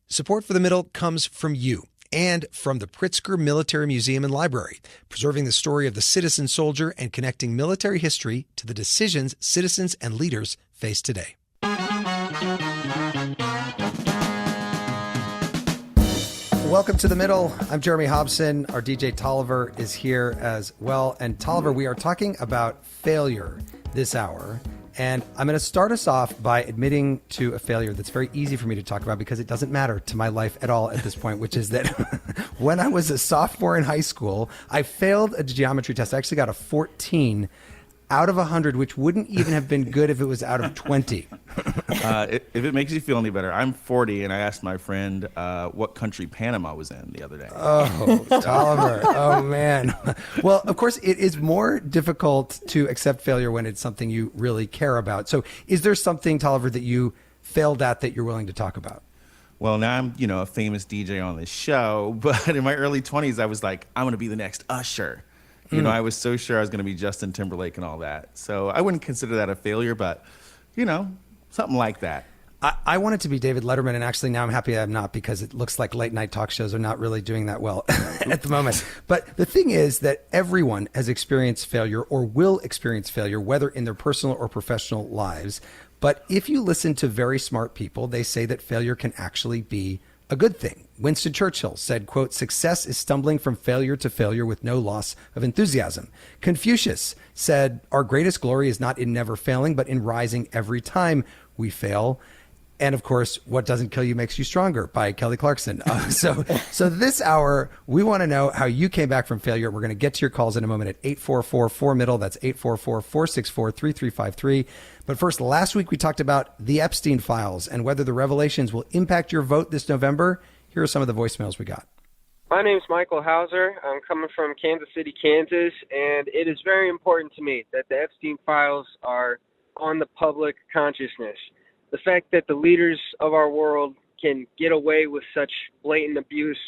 Support for The Middle comes from you and from the Pritzker Military Museum and Library, preserving the story of the citizen soldier and connecting military history to the decisions citizens and leaders face today. Welcome to The Middle. I'm Jeremy Hobson. Our DJ Tolliver is here as well. And Tolliver, we are talking about failure this hour. And I'm going to start us off by admitting to a failure that's very easy for me to talk about because it doesn't matter to my life at all at this point, which is that when I was a sophomore in high school, I failed a geometry test. I actually got a 14 out of 100, which wouldn't even have been good if it was out of 20. If it makes you feel any better, I'm 40, and I asked my friend what country Panama was in the other day. Oh, Tolliver. Oh, man. Well, of course, it is more difficult to accept failure when it's something you really care about. So is there something, Tolliver, that you failed at that you're willing to talk about? Well, now I'm, a famous DJ on this show, but in my early 20s, I was like, I'm going to be the next Usher. I was so sure I was going to be Justin Timberlake and all that. So I wouldn't consider that a failure, but, something like that. I wanted to be David Letterman, and actually now I'm happy I'm not because it looks like late night talk shows are not really doing that well at the moment. But the thing is that everyone has experienced failure or will experience failure, whether in their personal or professional lives. But if you listen to very smart people, they say that failure can actually be a good thing. Winston Churchill said, quote, "Success is stumbling from failure to failure with no loss of enthusiasm." Confucius said, "Our greatest glory is not in never failing, but in rising every time we fail." And of course, "What doesn't kill you makes you stronger" by Kelly Clarkson. So this hour, we want to know how you came back from failure. We're going to get to your calls in a moment at 844-4MIDDLE. That's 844-464-3353. But first, last week we talked about the Epstein files and whether the revelations will impact your vote this November. Here are some of the voicemails we got. My name's Michael Hauser. I'm coming from Kansas City, Kansas, and it is very important to me that the Epstein files are on the public consciousness. The fact that the leaders of our world can get away with such blatant abuse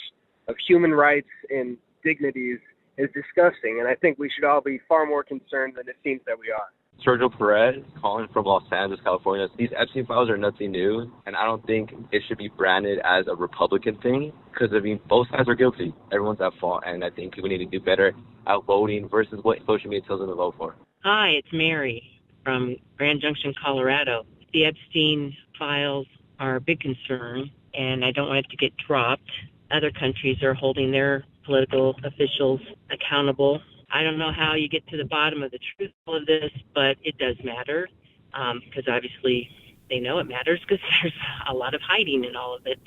of human rights and dignities is disgusting, and I think we should all be far more concerned than it seems that we are. Sergio Perez, calling from Los Angeles, California. These Epstein files are nothing new, and I don't think it should be branded as a Republican thing because, both sides are guilty. Everyone's at fault, and I think people need to do better at voting versus what social media tells them to vote for. Hi, it's Mary from Grand Junction, Colorado. The Epstein files are a big concern, and I don't want it to get dropped. Other countries are holding their political officials accountable. I don't know how you get to the bottom of the truth of this, but it does matter because obviously they know it matters because there's a lot of hiding in all of it.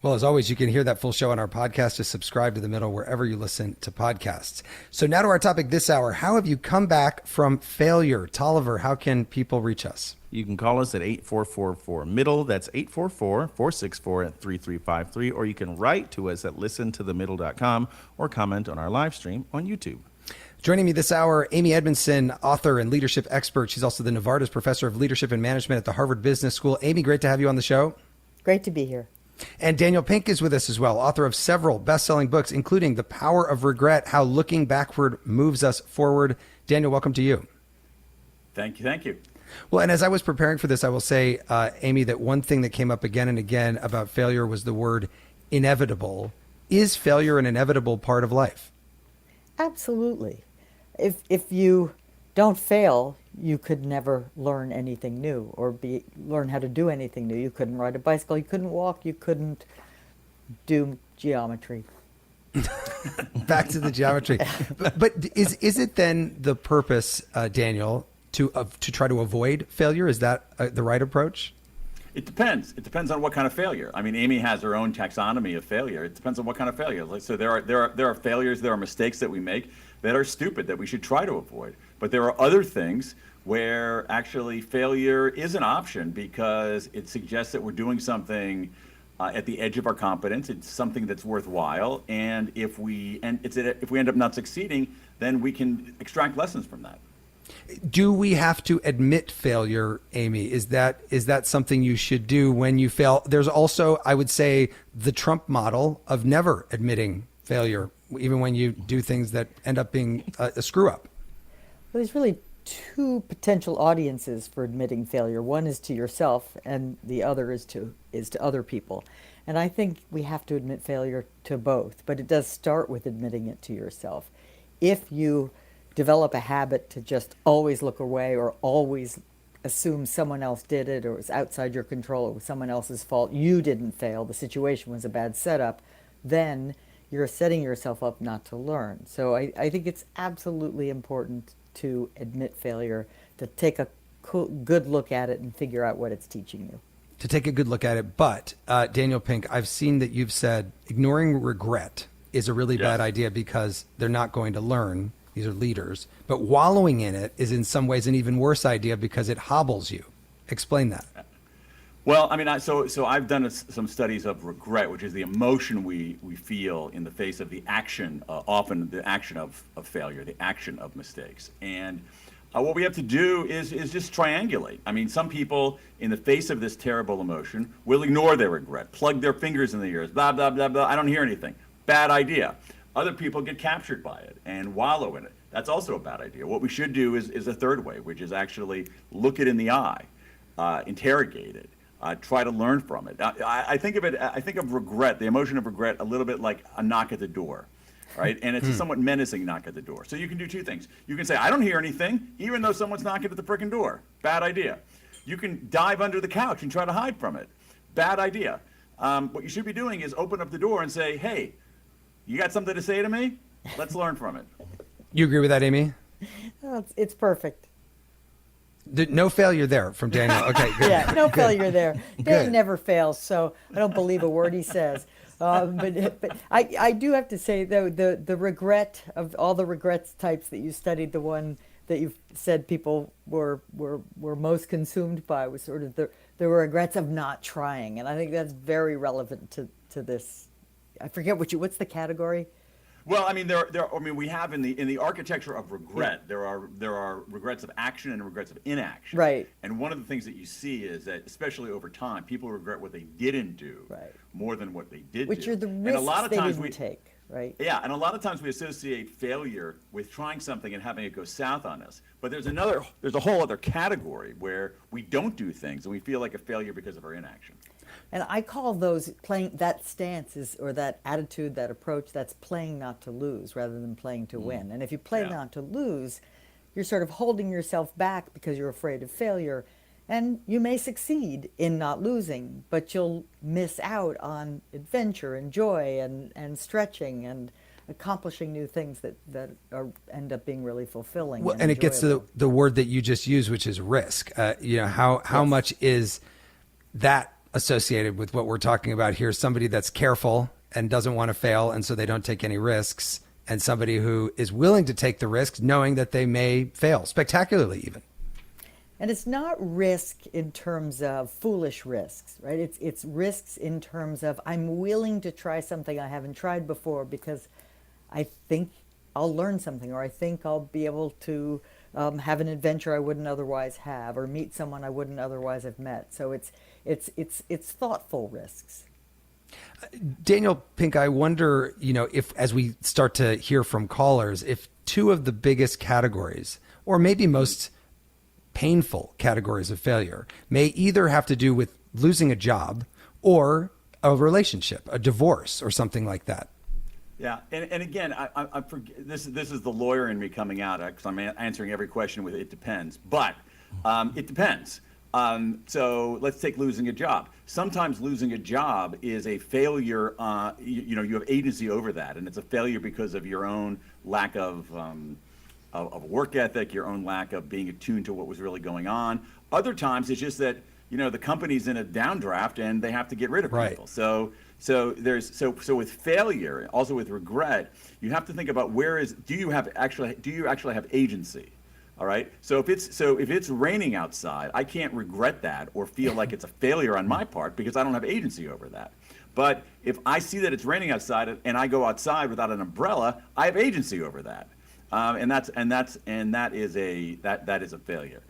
Well, as always, you can hear that full show on our podcast. Just subscribe to The Middle wherever you listen to podcasts. So now to our topic this hour. How have you come back from failure? Tolliver, how can people reach us? You can call us at 844-4MIDDLE. That's 844-464-3353. Or you can write to us at listentothemiddle.com or comment on our live stream on YouTube. Joining me this hour, Amy Edmondson, author and leadership expert. She's also the Novartis Professor of Leadership and Management at the Harvard Business School. Amy, great to have you on the show. Great to be here. And Daniel Pink is with us as well, author of several best-selling books, including The Power of Regret, How Looking Backward Moves Us Forward. Daniel, welcome to you. Thank you. Well, and as I was preparing for this, I will say, Amy, that one thing that came up again and again about failure was the word inevitable. Is failure an inevitable part of life? Absolutely. If you don't fail, you could never learn anything new or learn how to do anything new. You couldn't ride a bicycle, you couldn't walk, you couldn't do geometry. Back to the geometry. But is it then the purpose, Daniel, to try to avoid failure? Is that the right approach? It depends. It depends on what kind of failure. I mean, Amy has her own taxonomy of failure. It depends on what kind of failure. So there are failures, there are mistakes that we make that are stupid that we should try to avoid. But there are other things where actually failure is an option because it suggests that we're doing something at the edge of our competence. It's something that's worthwhile, and if we end up not succeeding, then we can extract lessons from that. Do we have to admit failure, Amy? Is that something you should do when you fail? There's also, I would say, the Trump model of never admitting failure, even when you do things that end up being a screw up. Well, there's really two potential audiences for admitting failure. One is to yourself, and the other is to other people. And I think we have to admit failure to both, but it does start with admitting it to yourself. If you develop a habit to just always look away or always assume someone else did it, or it was outside your control, it was someone else's fault, you didn't fail, the situation was a bad setup, then you're setting yourself up not to learn. So I think it's absolutely important to admit failure, to take a good look at it and figure out what it's teaching you. To take a good look at it. But Daniel Pink, I've seen that you've said ignoring regret is a really bad idea because they're not going to learn. These are leaders. But wallowing in it is in some ways an even worse idea because it hobbles you. Explain that. Well, I mean, so I've done some studies of regret, which is the emotion we feel in the face of the action, often the action of failure, the action of mistakes. And what we have to do is just triangulate. I mean, some people, in the face of this terrible emotion, will ignore their regret, plug their fingers in the ears, blah, blah, blah, blah, I don't hear anything. Bad idea. Other people get captured by it and wallow in it. That's also a bad idea. What we should do is a third way, which is actually look it in the eye, interrogate it. Try to learn from it. I think of regret, the emotion of regret, a little bit like a knock at the door, right? And it's a somewhat menacing knock at the door. So you can do two things. You can say, I don't hear anything, even though someone's knocking at the frickin' door. Bad idea. You can dive under the couch and try to hide from it. Bad idea. What you should be doing is open up the door and say, hey, you got something to say to me? Let's learn from it. You agree with that, Amy? Oh, it's perfect. No failure there from Daniel. Okay, good. Yeah, no failure there. Dan Good. never fails, so I don't believe a word he says. But I do have to say, though, the regret of all the regrets types that you studied, the one that you said people were most consumed by was sort of the regrets of not trying, and I think that's very relevant to this. I forget what's the category. Well, I mean, we have in the architecture of regret, there are regrets of action and regrets of inaction. Right. And one of the things that you see is that, especially over time, people regret what they didn't do more than what they did Which do. are the And risks a lot of they times didn't take, right? Yeah, and a lot of times we associate failure with trying something and having it go south on us. But there's a whole other category where we don't do things and we feel like a failure because of our inaction. And I call those that stance or that attitude, that approach, that's playing not to lose rather than playing to win. And if you play not to lose, you're sort of holding yourself back because you're afraid of failure. And you may succeed in not losing, but you'll miss out on adventure and joy and stretching and accomplishing new things that end up being really fulfilling. Well, and it gets to the word that you just used, which is risk. How much is that associated with what we're talking about here? Somebody that's careful and doesn't want to fail, and so they don't take any risks, and somebody who is willing to take the risks knowing that they may fail spectacularly even. And it's not risk in terms of foolish risks, right? It's risks in terms of I'm willing to try something I haven't tried before because I think I'll learn something, or I think I'll be able to have an adventure I wouldn't otherwise have, or meet someone I wouldn't otherwise have met. So it's thoughtful risks. Daniel Pink, I wonder, if as we start to hear from callers, if two of the biggest categories, or maybe most painful categories of failure, may either have to do with losing a job or a relationship, a divorce, or something like that. Yeah, and again, I forget, this is the lawyer in me coming out because I'm answering every question with "it depends," but it depends. So let's take losing a job. Sometimes losing a job is a failure. You have agency over that, and it's a failure because of your own lack of work ethic, your own lack of being attuned to what was really going on. Other times it's just that the company's in a downdraft and they have to get rid of people. So with failure, also with regret, you have to think about do you actually have agency? All right. So if it's raining outside, I can't regret that or feel like it's a failure on my part because I don't have agency over that. But if I see that it's raining outside and I go outside without an umbrella, I have agency over that. And that is a failure.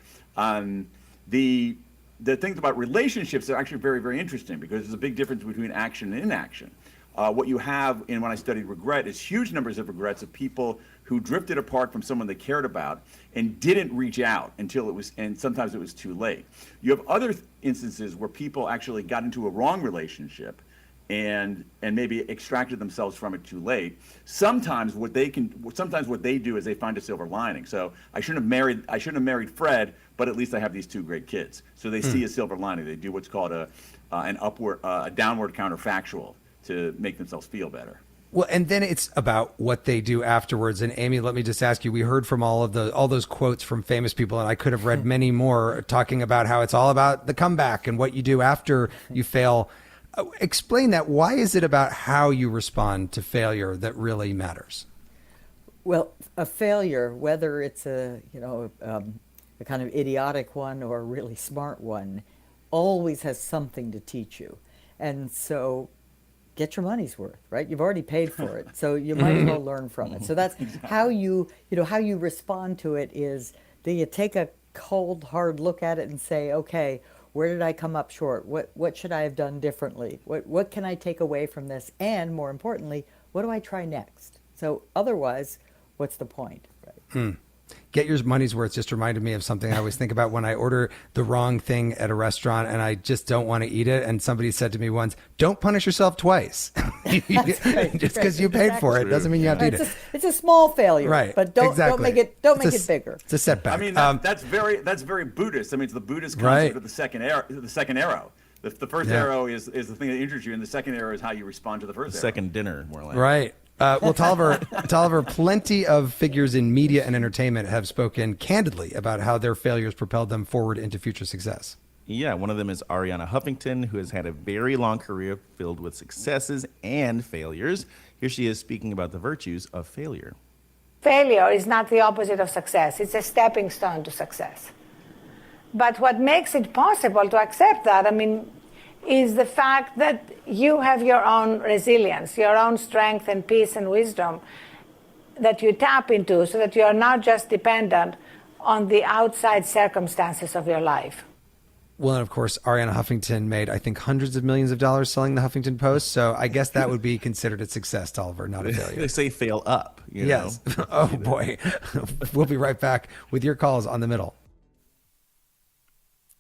The things about relationships are actually very, very interesting because there's a big difference between action and inaction. what you have in when I studied regret is huge numbers of regrets of people who drifted apart from someone they cared about and didn't reach out until it was, and sometimes it was too late. You have other instances where people actually got into a wrong relationship and maybe extracted themselves from it too late. Sometimes what they do is they find a silver lining. So I shouldn't have married Fred, but at least I have these two great kids. So they see a silver lining. They do what's called a downward counterfactual to make themselves feel better. Well, and then it's about what they do afterwards. And Amy, let me just ask you, we heard from all those quotes from famous people, and I could have read many more talking about how it's all about the comeback and what you do after you fail. Explain that. Why is it about how you respond to failure that really matters? Well, a failure, whether it's a kind of idiotic one or a really smart one, always has something to teach you. And so get your money's worth, right? You've already paid for it, so you might as well learn from it. So that's how you respond to it. Is do you take a cold, hard look at it and say, okay, where did I come up short? What should I have done differently? What can I take away from this? And more importantly, what do I try next? So otherwise, what's the point? Right? Get your money's worth just reminded me of something I always think about when I order the wrong thing at a restaurant and I just don't want to eat it. And somebody said to me once, don't punish yourself twice. Right, just because you paid for it doesn't mean you have to eat it. It's a small failure, right? But don't make it bigger. It's a setback. I mean, that's very Buddhist. I mean, it's the Buddhist concept of the second arrow. The first arrow is the thing that injures you, and the second arrow is how you respond to the first arrow. Second dinner, more like. Right. Well, Tolliver, plenty of figures in media and entertainment have spoken candidly about how their failures propelled them forward into future success. Yeah, one of them is Ariana Huffington, who has had a very long career filled with successes and failures. Here she is speaking about the virtues of failure. Failure is not the opposite of success. It's a stepping stone to success. But what makes it possible to accept that, is the fact that you have your own resilience, your own strength and peace and wisdom that you tap into so that you are not just dependent on the outside circumstances of your life. Well, and of course, Ariana Huffington made, I think, hundreds of millions of dollars selling the Huffington Post. So I guess that would be considered a success, Tolliver, not a failure. They say fail up. Yes. Oh, boy. We'll be right back with your calls on The Middle.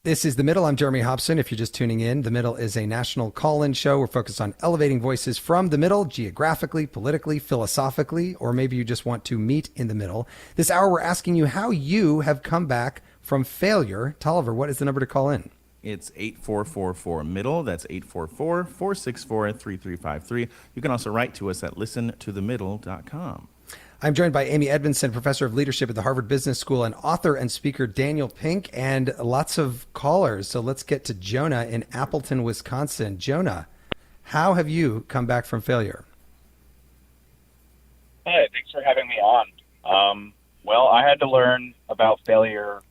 This is The Middle. I'm Jeremy Hobson. If you're just tuning in, The Middle is a national call-in show. We're focused on elevating voices from the middle, geographically, politically, philosophically, or maybe you just want to meet in the middle. This hour, we're asking you how you have come back from failure. Tolliver, what is the number to call in? It's 8444-MIDDLE. That's 844-464-3353. You can also write to us at listentothemiddle.com. I'm joined by Amy Edmondson, professor of leadership at the Harvard Business School, and author and speaker Daniel Pink, and lots of callers. So let's get to Jonah in Appleton, Wisconsin. Jonah, how have you come back from failure? Hey, thanks for having me on. Well, I had to learn about failure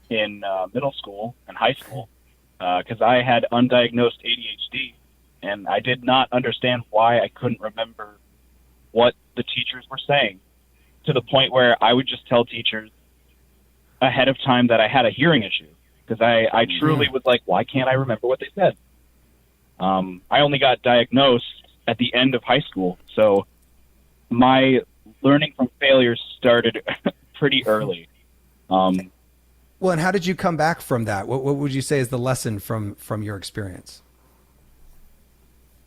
in middle school and high school because I had undiagnosed ADHD, and I did not understand why I couldn't remember what the teachers were saying, to the point where I would just tell teachers ahead of time that I had a hearing issue because I truly was like, why can't I remember what they said? I only got diagnosed at the end of high school, so my learning from failure started pretty early. Well, and how did you come back from that? What would you say is the lesson from your experience?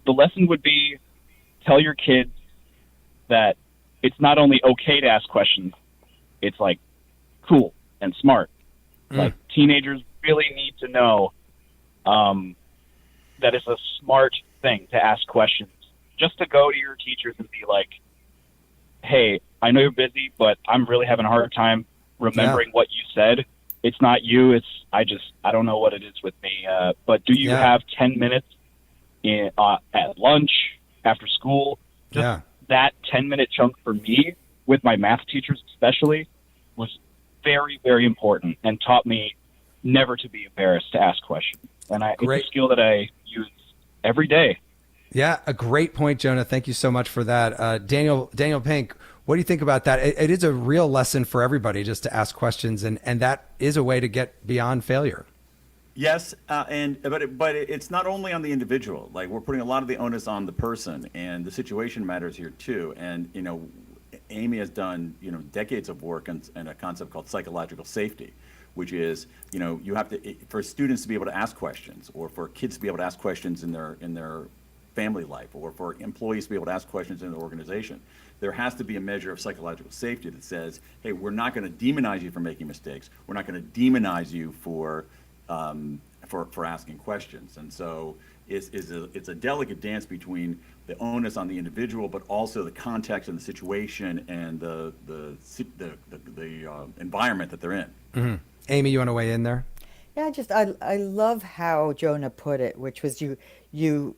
The lesson would be tell your kids that it's not only okay to ask questions, it's like cool and smart. Like teenagers really need to know that it's a smart thing to ask questions. Just to go to your teachers and be like, hey, I know you're busy, but I'm really having a hard time remembering what you said. It's not you. I don't know what it is with me. But do you have 10 minutes at lunch, after school? That 10-minute chunk for me, with my math teachers especially, was very, very important and taught me never to be embarrassed to ask questions. And it's a skill that I use every day. Yeah, a great point, Jonah. Thank you so much for that. Daniel Pink, what do you think about that? It is a real lesson for everybody just to ask questions, and that is a way to get beyond failure. Yes, but it's not only on the individual. Like, we're putting a lot of the onus on the person, and the situation matters here too. And Amy has done decades of work on a concept called psychological safety, which is you have to, for students to be able to ask questions, or for kids to be able to ask questions in their family life, or for employees to be able to ask questions in their organization. There has to be a measure of psychological safety that says, hey, we're not going to demonize you for making mistakes. We're not going to demonize you for asking questions. And so it's a delicate dance between the onus on the individual, but also the context and the situation and the environment that they're in. Mm-hmm. Amy, you want to weigh in there? Yeah, I love how Jonah put it, which was you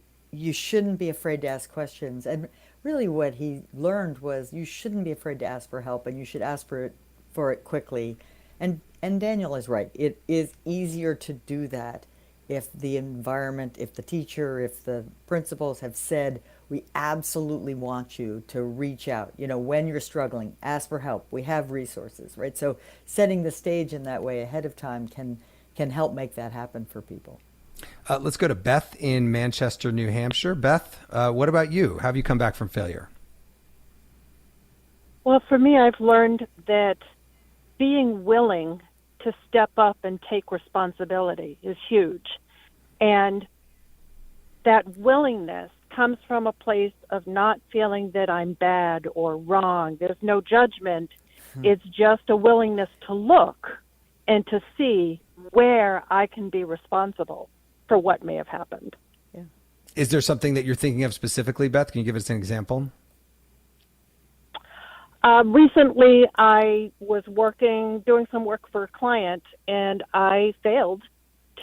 shouldn't be afraid to ask questions. And really what he learned was you shouldn't be afraid to ask for help, and you should ask for it quickly. And Daniel is right. It is easier to do that if the environment, if the teacher, if the principals have said, we absolutely want you to reach out. When you're struggling, ask for help. We have resources, right? So setting the stage in that way ahead of time can help make that happen for people. Let's go to Beth in Manchester, New Hampshire. Beth, what about you? How have you come back from failure? Well, for me, I've learned that being willing to step up and take responsibility is huge. And that willingness comes from a place of not feeling that I'm bad or wrong. There's no judgment. It's just a willingness to look and to see where I can be responsible for what may have happened. Yeah. Is there something that you're thinking of specifically, Beth? Can you give us an example? Recently, I was doing some work for a client, and I failed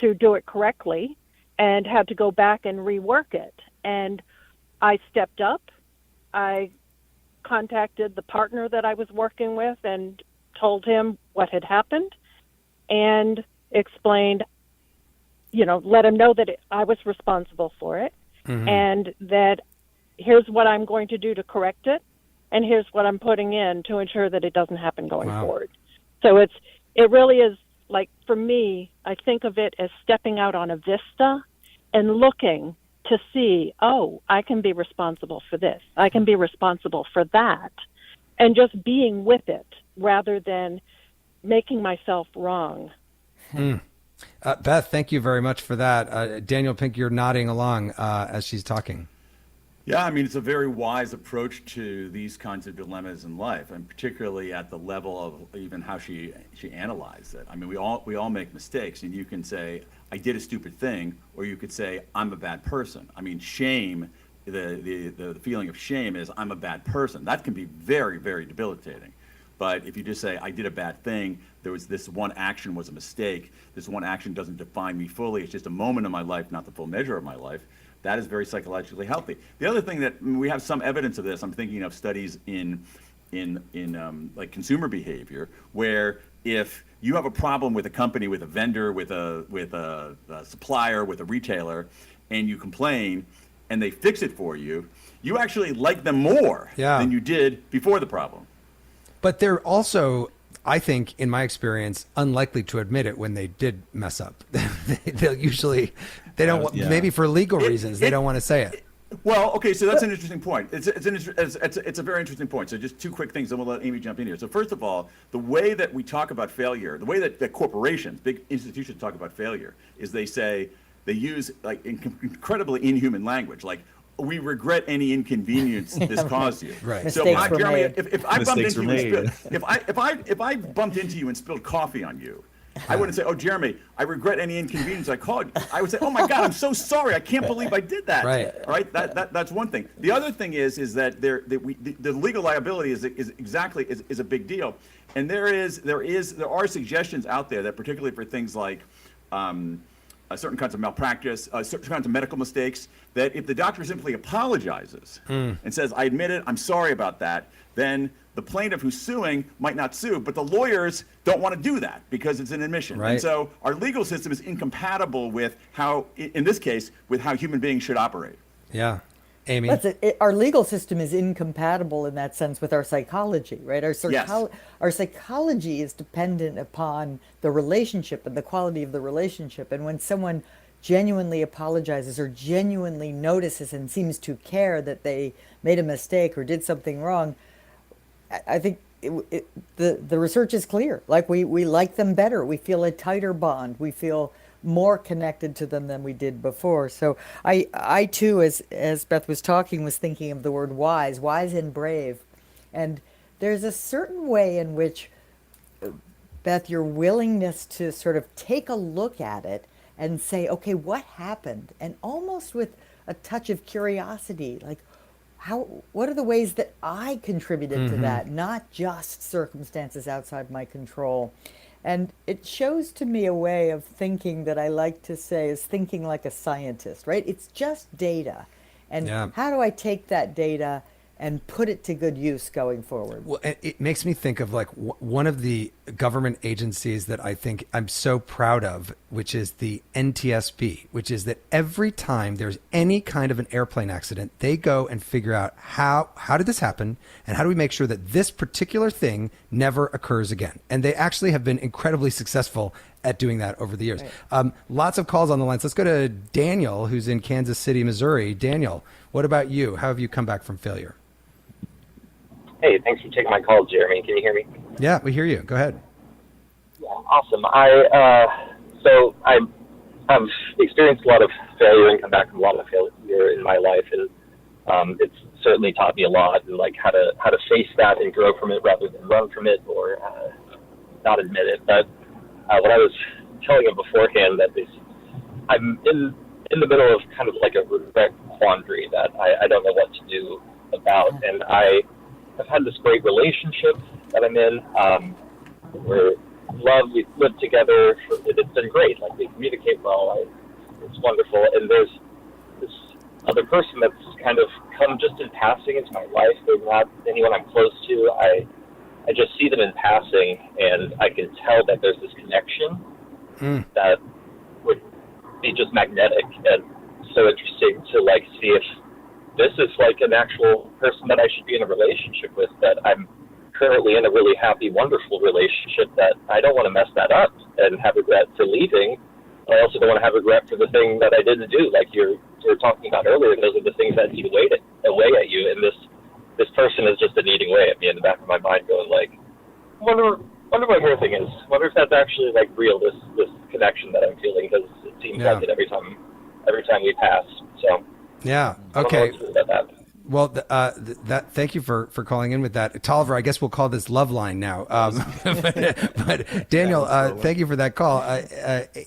to do it correctly and had to go back and rework it. And I stepped up. I contacted the partner that I was working with and told him what had happened and explained, let him know that I was responsible for it, and that here's what I'm going to do to correct it, and here's what I'm putting in to ensure that it doesn't happen going forward. So it really is, like, for me, I think of it as stepping out on a vista and looking to see, oh, I can be responsible for this. I can be responsible for that. And just being with it rather than making myself wrong. Beth, thank you very much for that. Daniel Pink, you're nodding along as she's talking. Yeah, I mean, it's a very wise approach to these kinds of dilemmas in life, and particularly at the level of even how she analyzed it. I mean, we all make mistakes, and you can say, I did a stupid thing, or you could say, I'm a bad person. I mean, shame, the feeling of shame is, I'm a bad person. That can be very, very debilitating. But if you just say, I did a bad thing, there was this one action was a mistake, this one action doesn't define me fully, it's just a moment in my life, not the full measure of my life, that is very psychologically healthy. The other thing that we have some evidence of this, I'm thinking of studies in like consumer behavior, where if you have a problem with a company, with a vendor, with a supplier, with a retailer, and you complain, and they fix it for you, you actually like them more than you did before the problem. But they're also, I think, in my experience, unlikely to admit it when they did mess up. They don't, maybe for legal reasons, they don't want to say it. Well, okay, so that's an interesting point. It's a very interesting point. So just two quick things, and we'll let Amy jump in here. So first of all, the way that we talk about failure, the way that corporations, big institutions talk about failure, is they use like incredibly inhuman language, like, we regret any inconvenience this caused you. Right. So, Jeremy, if I bumped into you, if I bumped into you and spilled coffee on you, I wouldn't say, "Oh, Jeremy, I regret any inconvenience I caused." I would say, "Oh my God, I'm so sorry. I can't believe I did that." Right. Right. That's one thing. The other thing is that the legal liability is a big deal, and there are suggestions out there that, particularly for things like certain kinds of malpractice, certain kinds of medical mistakes, that if the doctor simply apologizes and says, I admit it, I'm sorry about that, then the plaintiff who's suing might not sue, but the lawyers don't want to do that because it's an admission. Right. And so our legal system is incompatible with how, in this case, with how human beings should operate. Yeah. Amy? Our legal system is incompatible in that sense with our psychology, right? Our psychology is dependent upon the relationship and the quality of the relationship. And when someone genuinely apologizes or genuinely notices and seems to care that they made a mistake or did something wrong, I think the research is clear. Like we like them better. We feel a tighter bond. We feel more connected to them than we did before. So I too, as Beth was talking, was thinking of the word wise and brave. And there's a certain way in which, Beth, your willingness to sort of take a look at it and say, okay, what happened? And almost with a touch of curiosity, like, what are the ways that I contributed to that, not just circumstances outside my control? And it shows to me a way of thinking that I like to say is thinking like a scientist, right? It's just data. And how do I take that data and put it to good use going forward? Well, it makes me think of like one of the government agencies that I think I'm so proud of, which is the NTSB, which is that every time there's any kind of an airplane accident, they go and figure out how did this happen and how do we make sure that this particular thing never occurs again. And they actually have been incredibly successful at doing that over the years. Right. Lots of calls on the lines. Let's go to Daniel, who's in Kansas City, Missouri. Daniel, what about you? How have you come back from failure? Hey, thanks for taking my call, Jeremy. Can you hear me? Yeah, we hear you. Go ahead. Yeah, awesome. I've experienced a lot of failure and come back from a lot of failure in my life, and it's certainly taught me a lot, and like how to face that and grow from it rather than run from it or not admit it. But what I was telling you beforehand, that is, I'm in the middle of kind of like a regret quandary that I don't know what to do about, and I've had this great relationship that I'm in. We've lived together. It's been great. Like, we communicate well. It's wonderful. And there's this other person that's kind of come just in passing into my life. They're not anyone I'm close to. I just see them in passing, and I can tell that there's this connection that would be just magnetic and so interesting to like see if this is like an actual person that I should be in a relationship with, that I'm currently in a really happy, wonderful relationship, that I don't want to mess that up and have regret for leaving. I also don't want to have regret for the thing that I didn't do, like you were talking about earlier. Those are the things that eat away at you, and this person is just an eating away at me in the back of my mind, going like, wonder what her thing is. Wonder if that's actually like real, this connection that I'm feeling, because it seems like it every time we pass. So yeah, okay. Well, thank you for calling in with that. Tolliver, I guess we'll call this Love Line now. But Daniel, thank you for that call.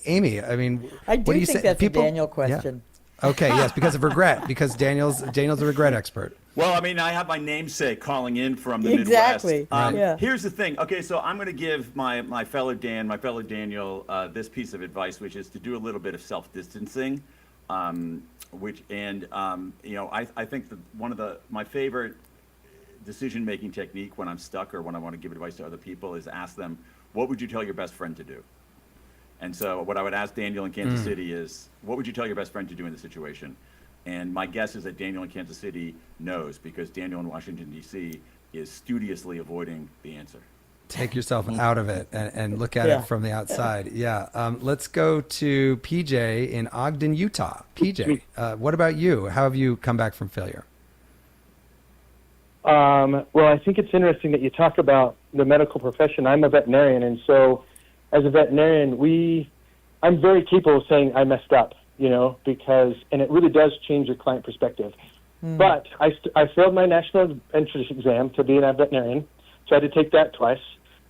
Amy, I mean, I do what do you think say? that's a Daniel question. Yeah. Okay, yes, because of regret, because Daniel's a regret expert. Well, I mean, I have my namesake calling in from the exactly. Midwest. Yeah. Here's the thing. Okay, so I'm going to give my fellow Daniel, this piece of advice, which is to do a little bit of self-distancing. I think that one of my favorite decision-making technique when I'm stuck or when I want to give advice to other people is ask them, what would you tell your best friend to do? And so what I would ask Daniel in Kansas City is, what would you tell your best friend to do in this situation? And my guess is that Daniel in Kansas City knows, because Daniel in Washington, D.C. is studiously avoiding the answer. Take yourself out of it and look at it from the outside. Yeah. Let's go to PJ in Ogden, Utah. PJ, what about you? How have you come back from failure? Well, I think it's interesting that you talk about the medical profession. I'm a veterinarian, and so as a veterinarian, I'm very capable of saying I messed up, because, and it really does change your client perspective. But I failed my national entrance exam to be a veterinarian, so I had to take that twice.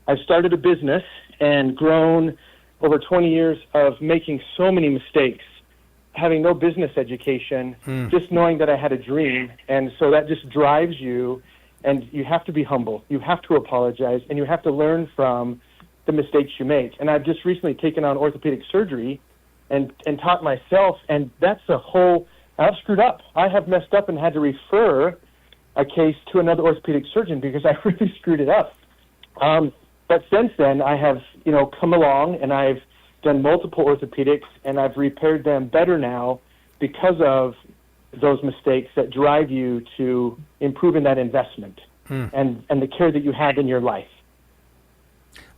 I've started a business and grown over 20 years of making so many mistakes, having no business education, just knowing that I had a dream. And so that just drives you, and you have to be humble. You have to apologize, and you have to learn from the mistakes you make. And I've just recently taken on orthopedic surgery and taught myself, and that's I've screwed up. I have messed up and had to refer a case to another orthopedic surgeon because I really screwed it up. But since then, I have, come along, and I've done multiple orthopedics, and I've repaired them better now because of those mistakes that drive you to improving that investment and the care that you have in your life.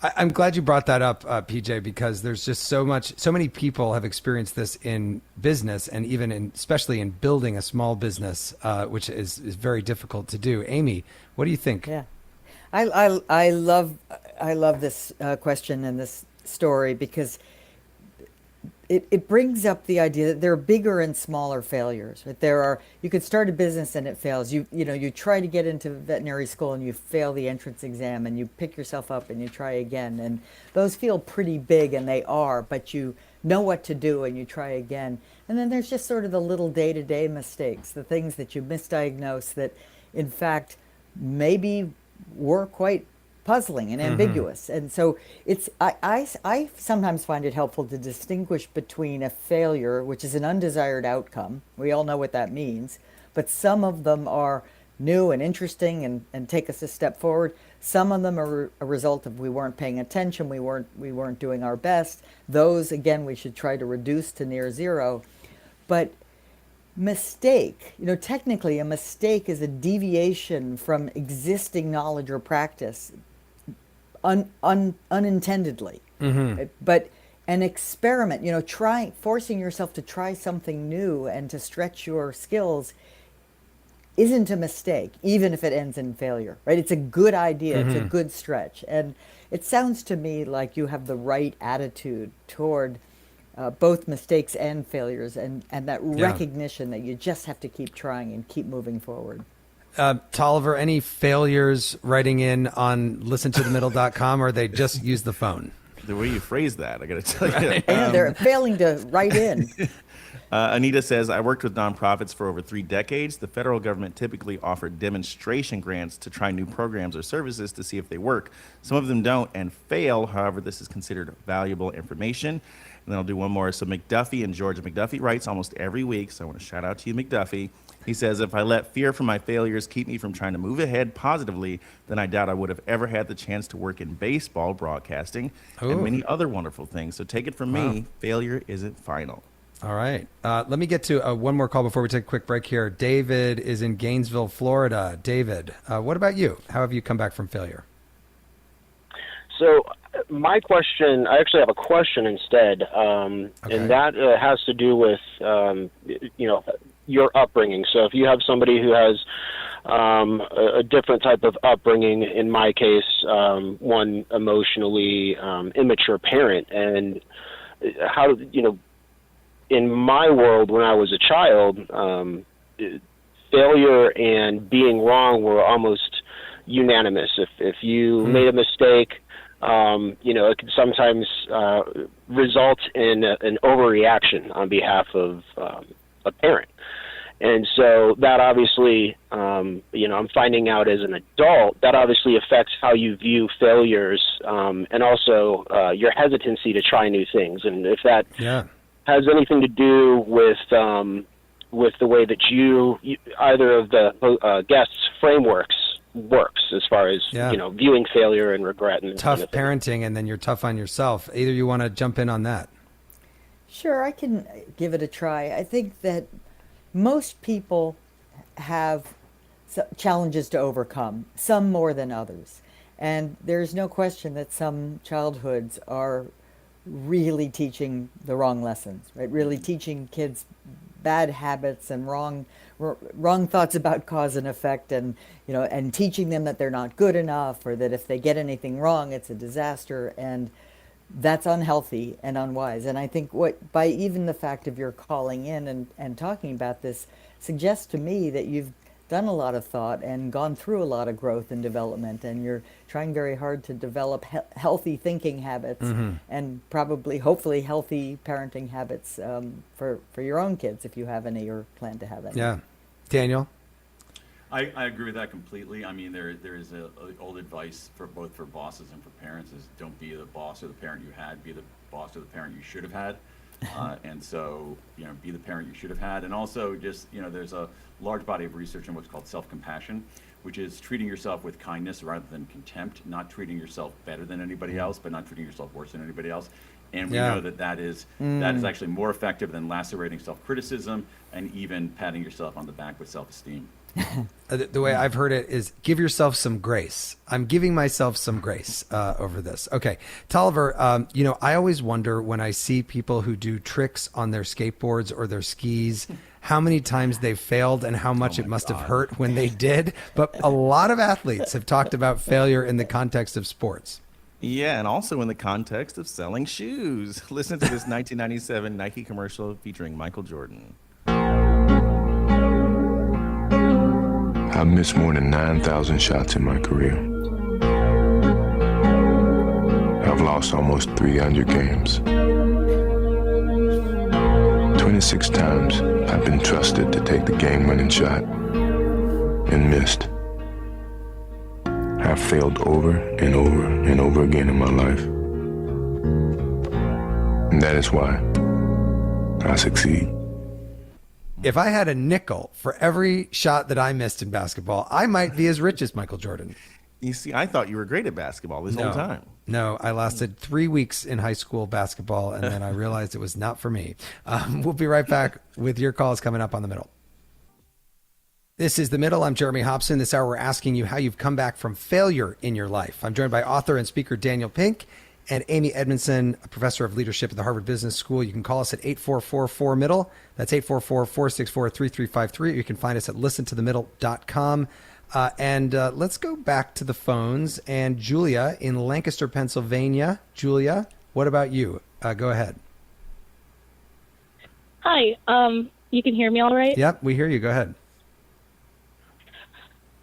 I'm glad you brought that up, PJ, because there's just so many people have experienced this in business and especially in building a small business, which is very difficult to do. Amy, what do you think? Yeah, I love this question and this story because it brings up the idea that there are bigger and smaller failures. Right? You could start a business and it fails. You try to get into veterinary school and you fail the entrance exam and you pick yourself up and you try again. And those feel pretty big, and they are, but you know what to do and you try again. And then there's just sort of the little day-to-day mistakes, the things that you misdiagnose that in fact maybe were quite puzzling and ambiguous. And so I sometimes find it helpful to distinguish between a failure, which is an undesired outcome. We all know what that means, but some of them are new and interesting and take us a step forward. Some of them are a result of we weren't paying attention, we weren't doing our best. Those, again, we should try to reduce to near zero. But mistake, technically a mistake is a deviation from existing knowledge or practice unintendedly. But an experiment, forcing yourself to try something new and to stretch your skills isn't a mistake, even if it ends in failure, right? It's a good idea. It's a good stretch. And it sounds to me like you have the right attitude toward both mistakes and failures, and that recognition that you just have to keep trying and keep moving forward. Tolliver, any failures writing in on listentothemiddle.com, or they just use the phone? The way you phrase that, I got to tell you. They're failing to write in. Anita says, I worked with nonprofits for over 3 decades. The federal government typically offered demonstration grants to try new programs or services to see if they work. Some of them don't and fail. However, this is considered valuable information. And then I'll do one more. So McDuffie and Georgia McDuffie writes almost every week. So I want to shout out to you, McDuffie. He says, if I let fear from my failures keep me from trying to move ahead positively, then I doubt I would have ever had the chance to work in baseball broadcasting and many other wonderful things. So take it from me, failure isn't final. All right. Let me get to one more call before we take a quick break here. David is in Gainesville, Florida. David, what about you? How have you come back from failure? So my question, I actually have a question instead, and that has to do with, your upbringing. So if you have somebody who has a different type of upbringing, in my case, one emotionally immature parent, and how, in my world when I was a child, failure and being wrong were almost unanimous. If you made a mistake, it can sometimes result in an overreaction on behalf of a parent. And so that obviously, I'm finding out as an adult, that obviously affects how you view failures, and also your hesitancy to try new things. And if that has anything to do with the way that you either of the guests' frameworks works as far as viewing failure and regret and tough parenting, and then you're tough on yourself. Either you want to jump in on that? Sure, I can give it a try. I think that most people have challenges to overcome, some more than others, and there's no question that some childhoods are really teaching the wrong lessons, right? Really teaching kids bad habits and wrong thoughts about cause and effect, and and teaching them that they're not good enough, or that if they get anything wrong, it's a disaster, and that's unhealthy and unwise. And I think by even the fact of your calling in and talking about this suggests to me that you've done a lot of thought and gone through a lot of growth and development, and you're trying very hard to develop healthy thinking habits and probably, hopefully, healthy parenting habits for your own kids, if you have any or plan to have any. Yeah. Daniel? I agree with that completely. I mean, there is old advice for both for bosses and for parents is don't be the boss or the parent you had, be the boss or the parent you should have had. And so, be the parent you should have had. And also just, there's a large body of research on what's called self-compassion, which is treating yourself with kindness rather than contempt, not treating yourself better than anybody else, but not treating yourself worse than anybody else. And we know that that is actually more effective than lacerating self-criticism and even patting yourself on the back with self-esteem. The way I've heard it is give yourself some grace. I'm giving myself some grace over this. Okay. Tolliver, I always wonder when I see people who do tricks on their skateboards or their skis, how many times they've failed and how much it must have hurt when they did. But a lot of athletes have talked about failure in the context of sports. Yeah, and also in the context of selling shoes. Listen to this 1997 Nike commercial featuring Michael Jordan. I've missed more than 9,000 shots in my career. I've lost almost 300 games. 26 times I've been trusted to take the game-winning shot and missed. I've failed over and over and over again in my life. And that is why I succeed. If I had a nickel for every shot that I missed in basketball, I might be as rich as Michael Jordan. You see, I thought you were great at basketball this whole time. No, I lasted 3 weeks in high school basketball, and then I realized it was not for me. We'll be right back with your calls coming up on The Middle. This is The Middle. I'm Jeremy Hobson. This hour, we're asking you how you've come back from failure in your life. I'm joined by author and speaker Daniel Pink and Amy Edmondson, a professor of leadership at the Harvard Business School. You can call us at 844-4MIDDLE. That's 844-464-3353. You can find us at listentothemiddle.com. Let's go back to the phones. And Julia in Lancaster, Pennsylvania. Julia, what about you? Go ahead. Hi. You can hear me all right? Yep, we hear you. Go ahead.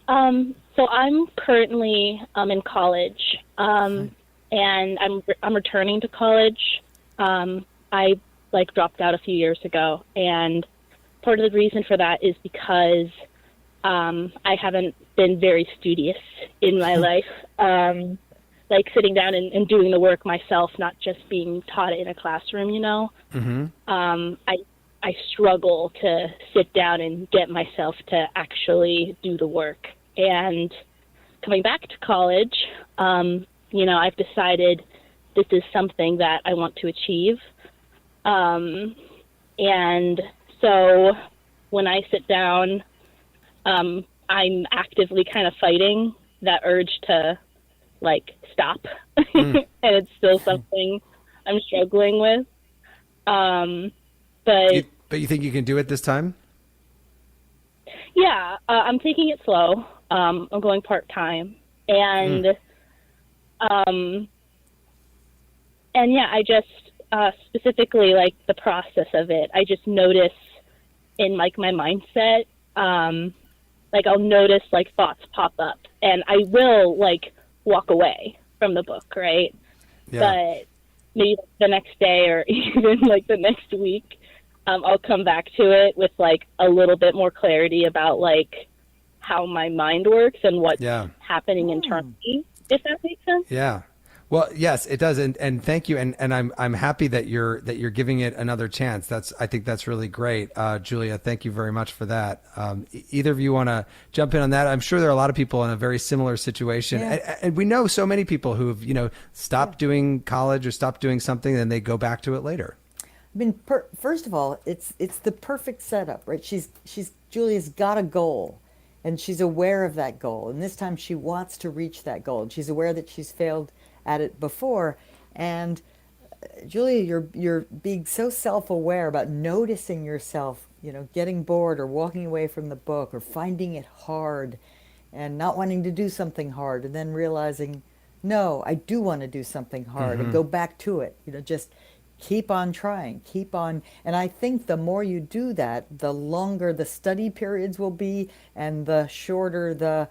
So I'm currently in college, and I'm returning to college. I dropped out a few years ago, and part of the reason for that is because I haven't been very studious in my life, sitting down and doing the work myself, not just being taught it in a classroom. Mm-hmm. I struggle to sit down and get myself to actually do the work. And coming back to college, I've decided this is something that I want to achieve. And so when I sit down, I'm actively kind of fighting that urge to stop. And it's still something I'm struggling with. But you think you can do it this time? Yeah, I'm taking it slow. I'm going part-time. And yeah, I just specifically the process of it. I just notice in my mindset, I'll notice thoughts pop up, and I will walk away from the book, right? Yeah. But maybe the next day or even the next week, I'll come back to it with a little bit more clarity about how my mind works and what's happening internally, if that makes sense. Yeah. Well, yes, it does. And thank you. And I'm happy that you're giving it another chance. I think that's really great. Julia, thank you very much for that. Either of you want to jump in on that? I'm sure there are a lot of people in a very similar situation. Yeah. And we know so many people who've, stopped doing college or stopped doing something and they go back to it later. I mean, first of all, it's the perfect setup, right? Julia's got a goal, and she's aware of that goal, and this time she wants to reach that goal, and she's aware that she's failed at it before. And Julia, you're being so self-aware about noticing yourself, getting bored or walking away from the book or finding it hard, and not wanting to do something hard, and then realizing, no, I do want to do something hard, and go back to it. Just keep on trying, keep on. And I think the more you do that, the longer the study periods will be, and the shorter the,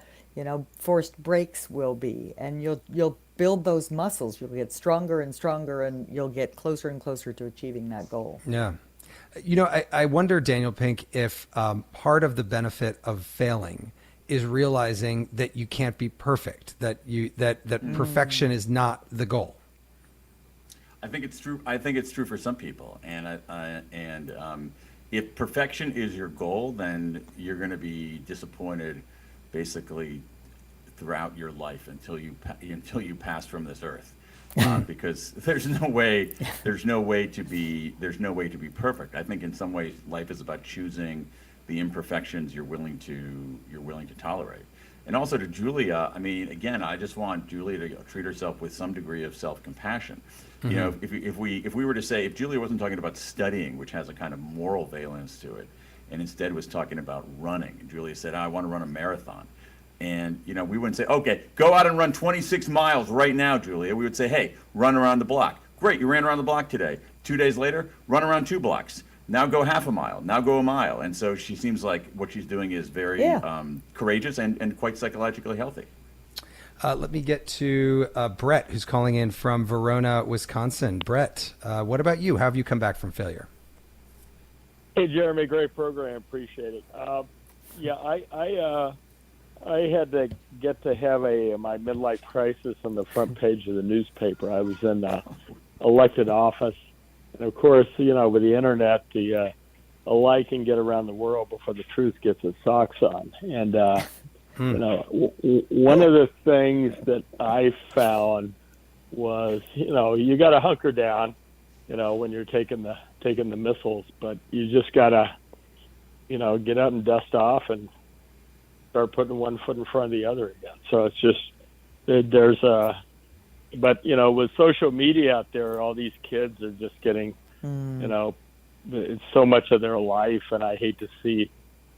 forced breaks will be. And you'll build those muscles. You'll get stronger and stronger, and you'll get closer and closer to achieving that goal. Yeah. I wonder, Daniel Pink, if part of the benefit of failing is realizing that you can't be perfect, that perfection is not the goal. I think it's true. I think it's true for some people, and if perfection is your goal, then you're going to be disappointed, basically, throughout your life until you pass from this earth. because there's no way to be perfect. I think in some ways life is about choosing the imperfections you're willing to tolerate. And also to Julia, I mean, again, I just want Julia to treat herself with some degree of self-compassion. You know, if we were to say, if Julia wasn't talking about studying, which has a kind of moral valence to it, and instead was talking about running, and Julia said, I want to run a marathon. And, you know, we wouldn't say, okay, go out and run 26 miles right now, Julia. We would say, hey, run around the block. Great, you ran around the block today. 2 days later, run around 2 blocks. Now go half a mile. Now go a mile. And so she seems like what she's doing is very courageous and quite psychologically healthy. Let me get to Brett, who's calling in from Verona, Wisconsin. Brett, what about you? How have you come back from failure? Hey, Jeremy, great program. Appreciate it. I had to get to have my midlife crisis on the front page of the newspaper. I was in elected office. And, of course, you know, with the Internet, a lie can get around the world before the truth gets its socks on. And, you know, one of the things that I found was, you know, you got to hunker down, you know, when you're taking the missiles, but you just got to, you know, get up and dust off and start putting one foot in front of the other again. So it's just, but, you know, with social media out there, all these kids are just getting, you know, it's so much of their life, and I hate to see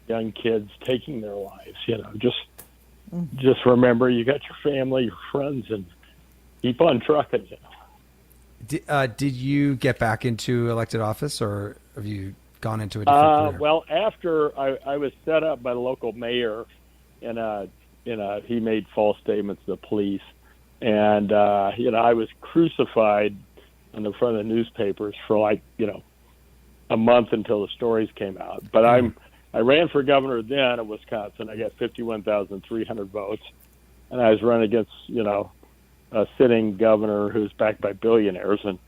young kids taking their lives. You know, just remember you got your family, your friends, and keep on trucking. You know. Did you get back into elected office, or have you gone into a different career? Well, after I was set up by the local mayor, and he made false statements to the police. And, you know, I was crucified on the front of the newspapers for like, you know, a month until the stories came out. But I ran for governor then in Wisconsin. I got 51,300 votes. And I was running against, you know, a sitting governor who's backed by billionaires. And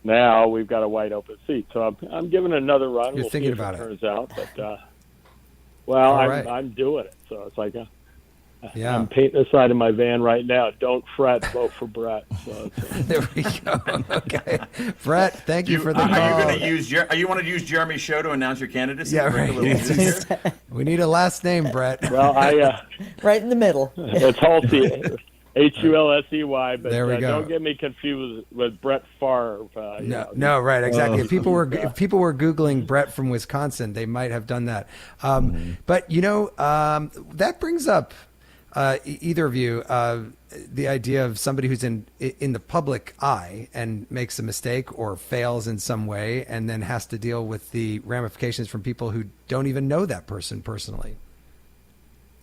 now we've got a wide open seat. So I'm giving it another run. You're we'll thinking see if about it it. turns out. But, well, right. I'm doing it. So it's like Yeah. I'm painting the side of my van right now. Don't fret, vote for Brett. So there we go. Okay, Brett, thank you for the call. Are you going to use? You want to use Jeremy's show to announce your candidacy? Yeah, Break a little news here? We need a last name, Brett. Well, right in the middle. It's Hulsey, Hulsey, but there we go. Don't get me confused with Brett Favre. No, right, exactly. If people were Googling Brett from Wisconsin, they might have done that. But you know, that brings up. Either of you, the idea of somebody who's in the public eye and makes a mistake or fails in some way and then has to deal with the ramifications from people who don't even know that person personally.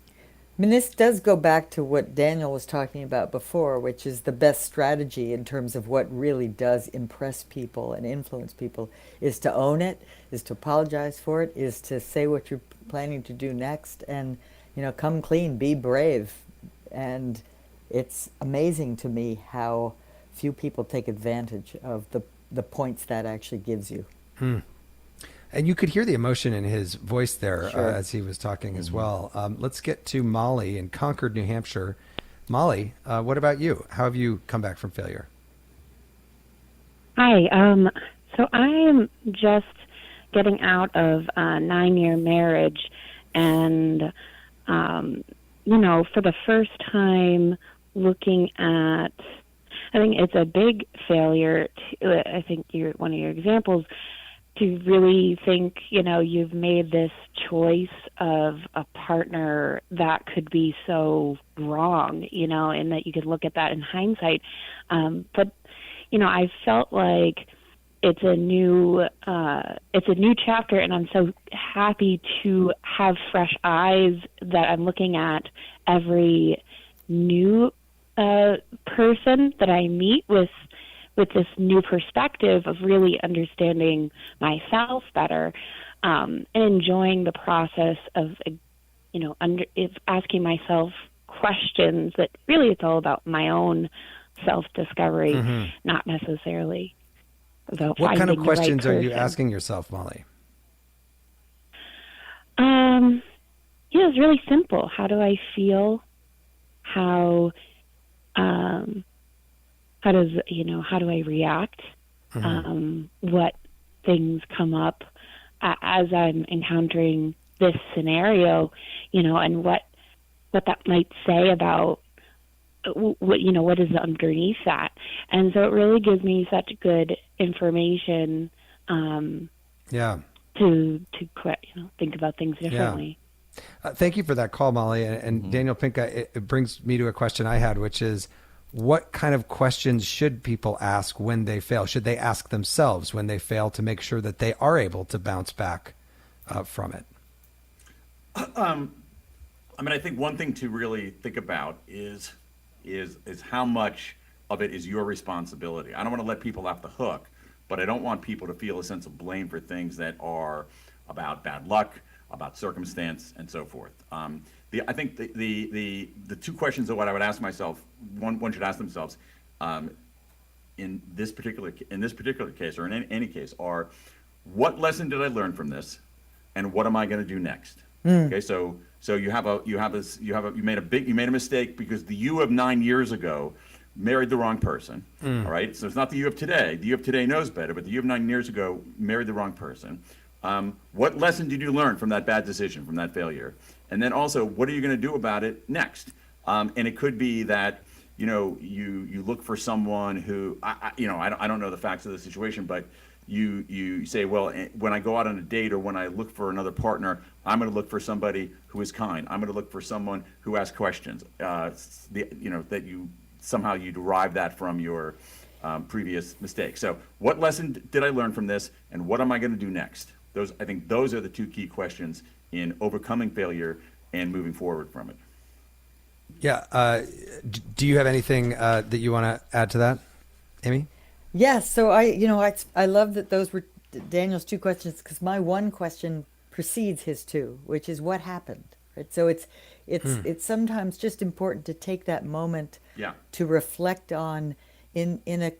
I mean, this does go back to what Daniel was talking about before, which is the best strategy in terms of what really does impress people and influence people is to own it, is to apologize for it, is to say what you're planning to do next, and you know, come clean, be brave. And it's amazing to me how few people take advantage of the points that actually gives you. And you could hear the emotion in his voice there Sure. as he was talking as well. Let's get to Molly in Concord, New Hampshire. Molly, what about you? How have you come back from failure? Hi. So I am just getting out of a 9-year marriage, and you know, for the first time looking at, I think it's a big failure. I think one of your examples to really think, you know, you've made this choice of a partner that could be so wrong, you know, and that you could look at that in hindsight. But, you know, I felt like it's a new chapter, and I'm so happy to have fresh eyes that I'm looking at every new person that I meet with this new perspective of really understanding myself better, and enjoying the process of, you know, asking myself questions that really it's all about my own self-discovery, not necessarily about What kind of finding the questions right are you person. asking yourself, Molly? Yeah, it's really simple. How do I feel? How how do I react? What things come up as I'm encountering this scenario, and what that might say about what is underneath that. And so it really gives me such good information to think about things differently. Thank you for that call, Molly. And Daniel Pinka, it brings me to a question I had, which is, what kind of questions should people ask when they fail? Should they ask themselves when they fail to make sure that they are able to bounce back from it? I think one thing to really think about is how much of it is your responsibility. I don't want to let people off the hook, but I don't want people to feel a sense of blame for things that are about bad luck, about circumstance, and so forth. I think the two questions of what I would ask myself, one should ask themselves, in this particular case, or in any case, are, what lesson did I learn from this, and what am I going to do next? Okay, so you made a mistake because the you of 9 years ago married the wrong person. All right, so it's not the you of today. The you of today knows better, but the you of 9 years ago married the wrong person. What lesson did you learn from that bad decision, from that failure? And then also, what are you going to do about it next? And it could be that you look for someone who I don't know the facts of the situation, but you say, well, when I go out on a date or when I look for another partner, I'm going to look for somebody who is kind. I'm going to look for someone who asks questions. That you somehow derive that from your previous mistake. So, what lesson did I learn from this, and what am I going to do next? I think those are the two key questions in overcoming failure and moving forward from it. Yeah. Do you have anything that you want to add to that, Amy? Yes. So I love that those were Daniel's two questions, because my one question precedes his two, which is what happened. Right. So it's sometimes just important to take that moment to reflect on in a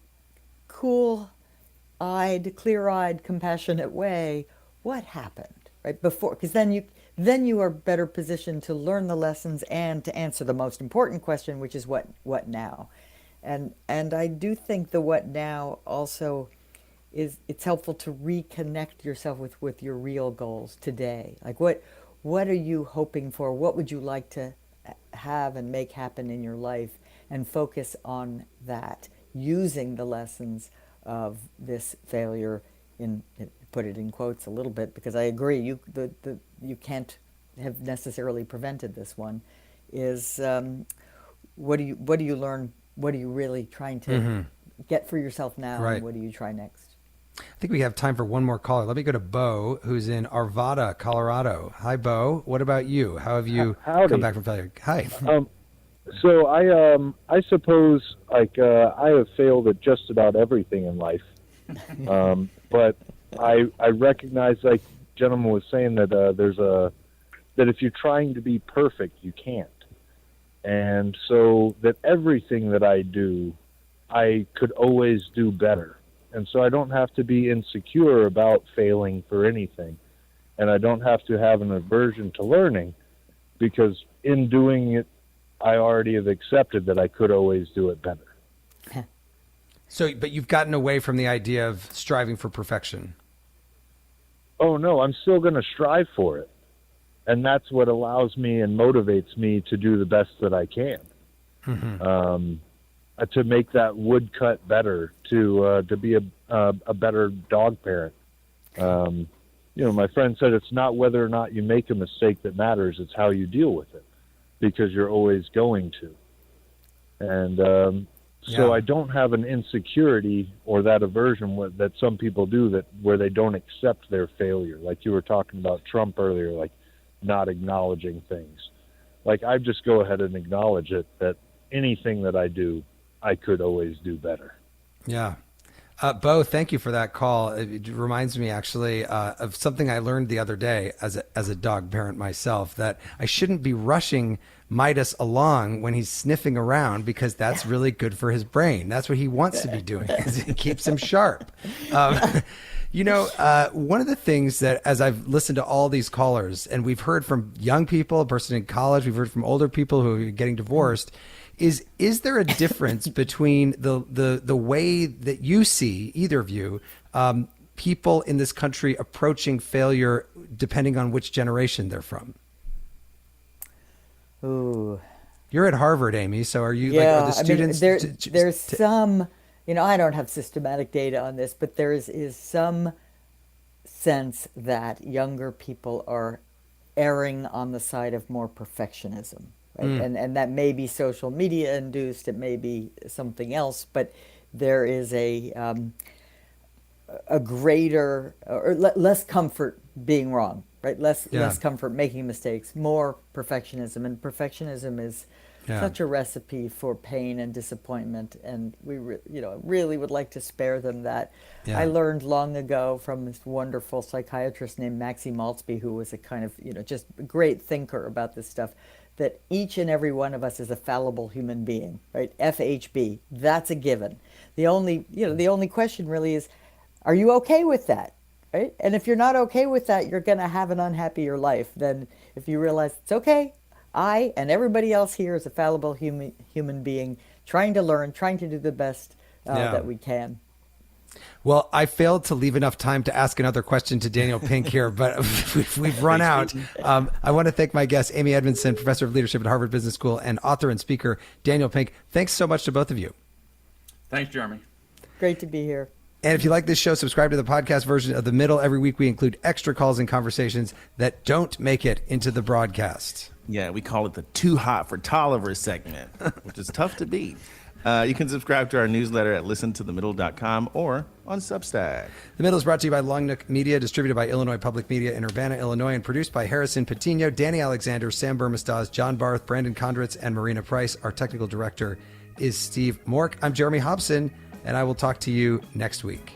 cool-eyed, clear-eyed, compassionate way what happened right before, because then you are better positioned to learn the lessons and to answer the most important question, which is what now. And I do think the what now also it's helpful to reconnect yourself with your real goals today. Like what are you hoping for? What would you like to have and make happen in your life? And focus on that, using the lessons of this failure, put it in quotes a little bit, because I agree, you can't have necessarily prevented this one, is what do you learn? What are you really trying to get for yourself now? Right. And what do you try next? I think we have time for one more caller. Let me go to Bo, who's in Arvada, Colorado. Hi, Bo. What about you? How have you come back from failure? Hi. So I suppose I have failed at just about everything in life, but I recognize, like the gentleman was saying, that that if you're trying to be perfect, you can't, and so that everything that I do, I could always do better, and so I don't have to be insecure about failing for anything, and I don't have to have an aversion to learning, because in doing it, I already have accepted that I could always do it better. So, but you've gotten away from the idea of striving for perfection. Oh, no, I'm still going to strive for it. And that's what allows me and motivates me to do the best that I can. To make that woodcut better, to be a better dog parent. My friend said it's not whether or not you make a mistake that matters, it's how you deal with it, because you're always going to. And so I don't have an insecurity or that aversion that some people do, where they don't accept their failure. Like you were talking about Trump earlier, like not acknowledging things. Like I just go ahead and acknowledge it, that anything that I do, I could always do better. Yeah. Bo, thank you for that call. It reminds me actually of something I learned the other day as a dog parent myself, that I shouldn't be rushing Midas along when he's sniffing around, because that's really good for his brain. That's what he wants to be doing. It keeps him sharp. One of the things that, as I've listened to all these callers, and we've heard from young people, a person in college, we've heard from older people who are getting divorced, Is there a difference between the way that you see, either of you, people in this country approaching failure depending on which generation they're from? Ooh. You're at Harvard, Amy, so are you Yeah, are the students there's some, I don't have systematic data on this, but there is some sense that younger people are erring on the side of more perfectionism. Right? And that may be social media induced, it may be something else, but there is a greater or less comfort being wrong, right? Less comfort making mistakes, more perfectionism, and perfectionism is such a recipe for pain and disappointment, and we really would like to spare them that. I learned long ago from this wonderful psychiatrist named Maxie Maltzby, who was a kind of just a great thinker about this stuff, that each and every one of us is a fallible human being, right? FHB, that's a given. The only question really is, are you okay with that, right? And if you're not okay with that, you're going to have an unhappier life than if you realize it's okay. I and everybody else here is a fallible human being trying to learn, trying to do the best that we can. Well, I failed to leave enough time to ask another question to Daniel Pink here, but we've run out. I want to thank my guest, Amy Edmondson, professor of leadership at Harvard Business School, and author and speaker, Daniel Pink. Thanks so much to both of you. Thanks, Jeremy. Great to be here. And if you like this show, subscribe to the podcast version of The Middle. Every week we include extra calls and conversations that don't make it into the broadcast. Yeah, we call it the Too Hot for Tolliver segment, which is tough to beat. You can subscribe to our newsletter at listentothemiddle.com or on Substack. The Middle is brought to you by Long Nook Media, distributed by Illinois Public Media in Urbana, Illinois, and produced by Harrison Patino, Danny Alexander, Sam Burmistaz, John Barth, Brandon Kondritz, and Marina Price. Our technical director is Steve Mork. I'm Jeremy Hobson, and I will talk to you next week.